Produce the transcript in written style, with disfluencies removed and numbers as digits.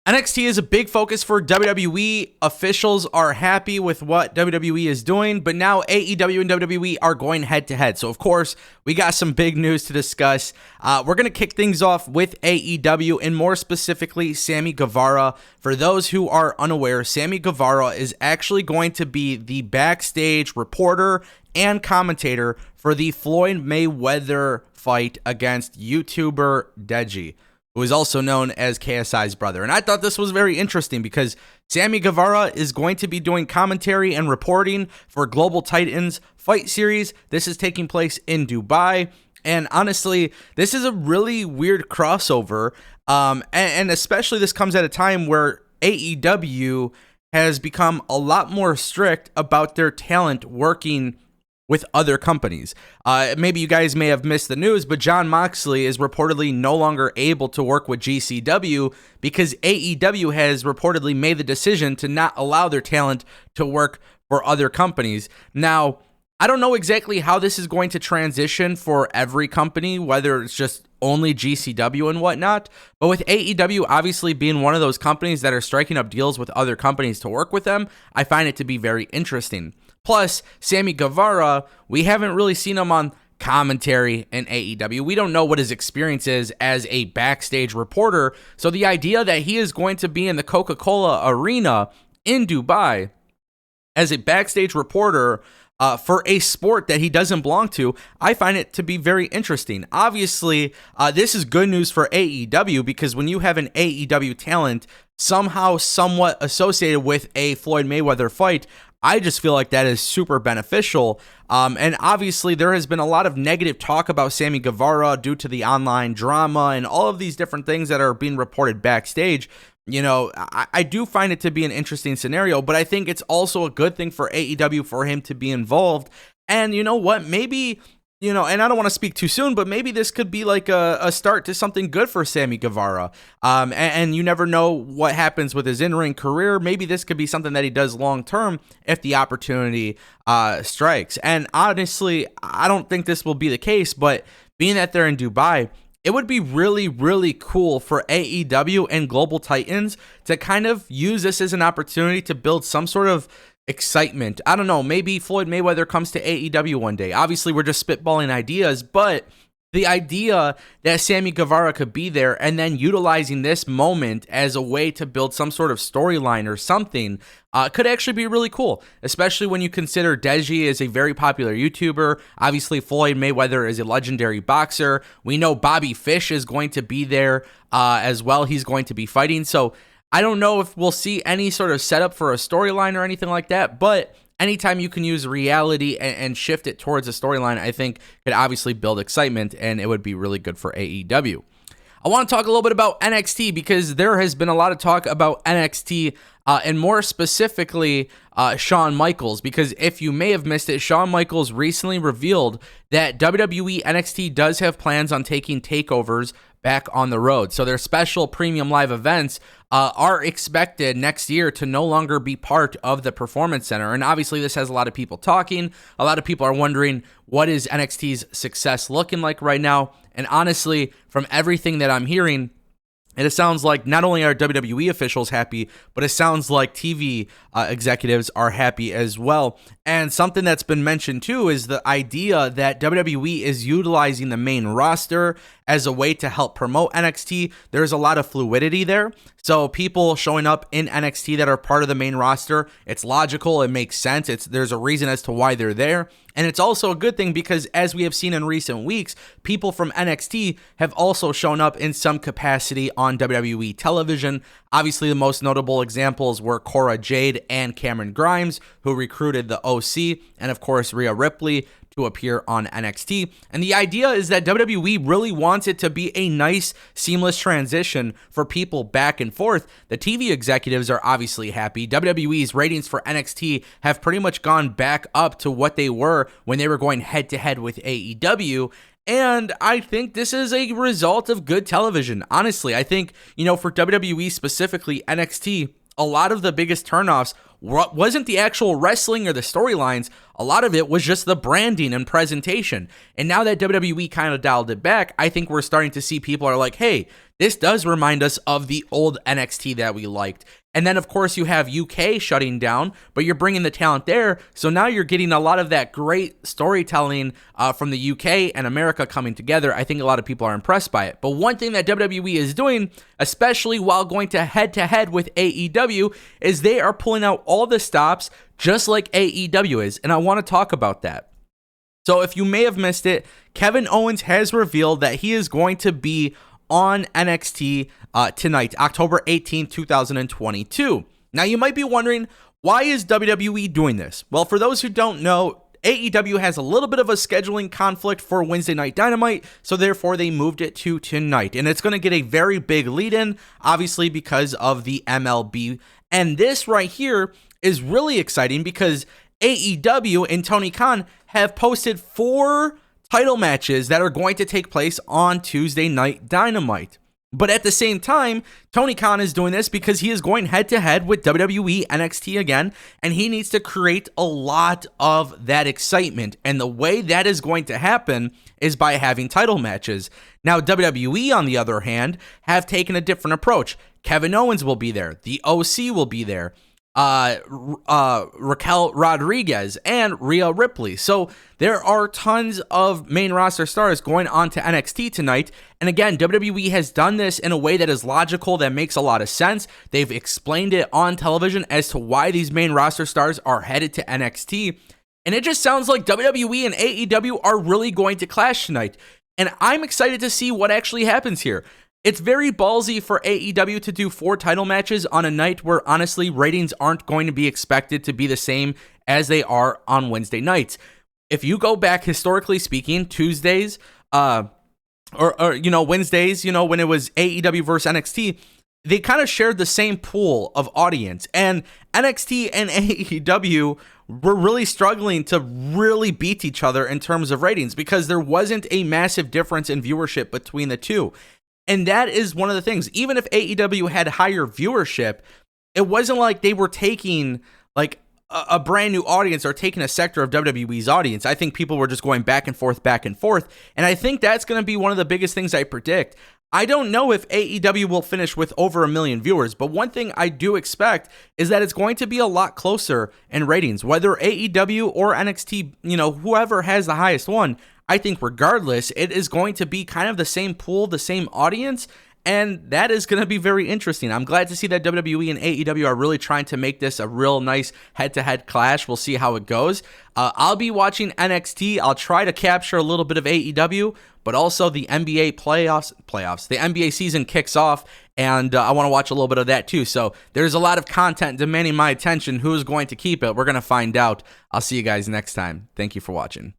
NXT is a big focus for WWE. Officials are happy with what WWE is doing, but now AEW and WWE are going head to head. So, of course, we got some big news to discuss. We're going to kick things off with AEW and more specifically Sammy Guevara. For those who are unaware, Sammy Guevara is actually going to be the backstage reporter and commentator for the Floyd Mayweather fight against YouTuber Deji, who is also known as KSI's brother. And I thought this was very interesting because Sammy Guevara is going to be doing commentary and reporting for Global Titans fight series. This is taking place in Dubai. And honestly, this is a really weird crossover. And especially this comes at a time where AEW has become a lot more strict about their talent working with other companies. Maybe you guys may have missed the news, but Jon Moxley is reportedly no longer able to work with GCW because AEW has reportedly made the decision to not allow their talent to work for other companies. Now, I don't know exactly how this is going to transition for every company, whether it's just only GCW and whatnot, but with AEW obviously being one of those companies that are striking up deals with other companies to work with them, I find it to be very interesting. Plus, Sammy Guevara, we haven't really seen him on commentary in AEW. We don't know what his experience is as a backstage reporter. So the idea that he is going to be in the Coca-Cola arena in Dubai as a backstage reporter for a sport that he doesn't belong to, I find it to be very interesting. Obviously, this is good news for AEW because when you have an AEW talent somehow somewhat associated with a Floyd Mayweather fight, I just feel like that is super beneficial. And obviously, there has been a lot of negative talk about Sammy Guevara due to the online drama and all of these different things that are being reported backstage. You know, I do find it to be an interesting scenario, but I think it's also a good thing for AEW for him to be involved. And you know what? Maybe, you know, and I don't want to speak too soon, but maybe this could be like a start to something good for Sammy Guevara. And you never know what happens with his in-ring career. Maybe this could be something that he does long-term if the opportunity strikes. And honestly, I don't think this will be the case, but being that they're in Dubai, it would be really, really cool for AEW and Global Titans to kind of use this as an opportunity to build some sort of excitement. I don't know, maybe Floyd Mayweather comes to AEW one day. Obviously, we're just spitballing ideas, but the idea that Sammy Guevara could be there and then utilizing this moment as a way to build some sort of storyline or something could actually be really cool, especially when you consider Deji is a very popular YouTuber. Obviously, Floyd Mayweather is a legendary boxer. We know Bobby Fish is going to be there as well. He's going to be fighting. So I don't know if we'll see any sort of setup for a storyline or anything like that, but anytime you can use reality and shift it towards a storyline, I think could obviously build excitement, and it would be really good for AEW. I want to talk a little bit about NXT because there has been a lot of talk about NXT and more specifically Shawn Michaels, because if you may have missed it, Shawn Michaels recently revealed that WWE NXT does have plans on taking takeovers back on the road. So their special premium live events are expected next year to no longer be part of the Performance Center. And obviously this has a lot of people talking. A lot of people are wondering, what is NXT's success looking like right now? And honestly, from everything that I'm hearing, it sounds like not only are WWE officials happy, but it sounds like TV executives are happy as well. And something that's been mentioned too is the idea that WWE is utilizing the main roster as a way to help promote NXT. There's a lot of fluidity there. So people showing up in NXT that are part of the main roster, it's logical, it makes sense. There's a reason as to why they're there. And it's also a good thing because as we have seen in recent weeks, people from NXT have also shown up in some capacity on WWE television. Obviously, the most notable examples were Cora Jade and Cameron Grimes, who recruited the OC, and of course, Rhea Ripley to appear on NXT. And the idea is that WWE really wants it to be a nice, seamless transition for people back and forth. The TV executives are obviously happy. WWE's ratings for NXT have pretty much gone back up to what they were when they were going head-to-head with AEW. And I think this is a result of good television. Honestly, I think, for WWE specifically, NXT, a lot of the biggest turnoffs wasn't the actual wrestling or the storylines. A lot of it was just the branding and presentation. And now that WWE kind of dialed it back, I think we're starting to see people are like, hey, this does remind us of the old NXT that we liked. And then, of course, you have UK shutting down, but you're bringing the talent there. So now you're getting a lot of that great storytelling from the UK and America coming together. I think a lot of people are impressed by it. But one thing that WWE is doing, especially while going to head with AEW, is they are pulling out all the stops just like AEW is. And I want to talk about that. So if you may have missed it, Kevin Owens has revealed that he is going to be on NXT tonight, October 18, 2022. Now, you might be wondering, why is WWE doing this? Well, for those who don't know, AEW has a little bit of a scheduling conflict for Wednesday Night Dynamite, so therefore they moved it to tonight. And it's going to get a very big lead-in, obviously because of the MLB. And this right here is really exciting because AEW and Tony Khan have posted 4 title matches that are going to take place on Tuesday Night Dynamite. But at the same time, Tony Khan is doing this because he is going head-to-head with WWE NXT again, and he needs to create a lot of that excitement. And the way that is going to happen is by having title matches. Now, WWE, on the other hand, have taken a different approach. Kevin Owens will be there. The OC will be there. Raquel Rodriguez and Rhea Ripley. So there are tons of main roster stars going on to NXT tonight. And again, WWE has done this in a way that is logical, that makes a lot of sense. They've explained it on television as to why these main roster stars are headed to NXT. And it just sounds like WWE and AEW are really going to clash tonight. And I'm excited to see what actually happens here. It's very ballsy for AEW to do 4 title matches on a night where, honestly, ratings aren't going to be expected to be the same as they are on Wednesday nights. If you go back, historically speaking, Tuesdays, or Wednesdays, when it was AEW versus NXT, they kind of shared the same pool of audience. And NXT and AEW were really struggling to really beat each other in terms of ratings because there wasn't a massive difference in viewership between the two. And that is one of the things. Even if AEW had higher viewership, it wasn't like they were taking like a brand new audience or taking a sector of WWE's audience. I think people were just going back and forth. And I think that's going to be one of the biggest things I predict. I don't know if AEW will finish with over 1 million viewers, but one thing I do expect is that it's going to be a lot closer in ratings. Whether AEW or NXT, whoever has the highest one, I think regardless, it is going to be kind of the same pool, the same audience, and that is going to be very interesting. I'm glad to see that WWE and AEW are really trying to make this a real nice head-to-head clash. We'll see how it goes. I'll be watching NXT. I'll try to capture a little bit of AEW, but also the NBA playoffs. The NBA season kicks off, and I want to watch a little bit of that too. So there's a lot of content demanding my attention. Who's going to keep it? We're going to find out. I'll see you guys next time. Thank you for watching.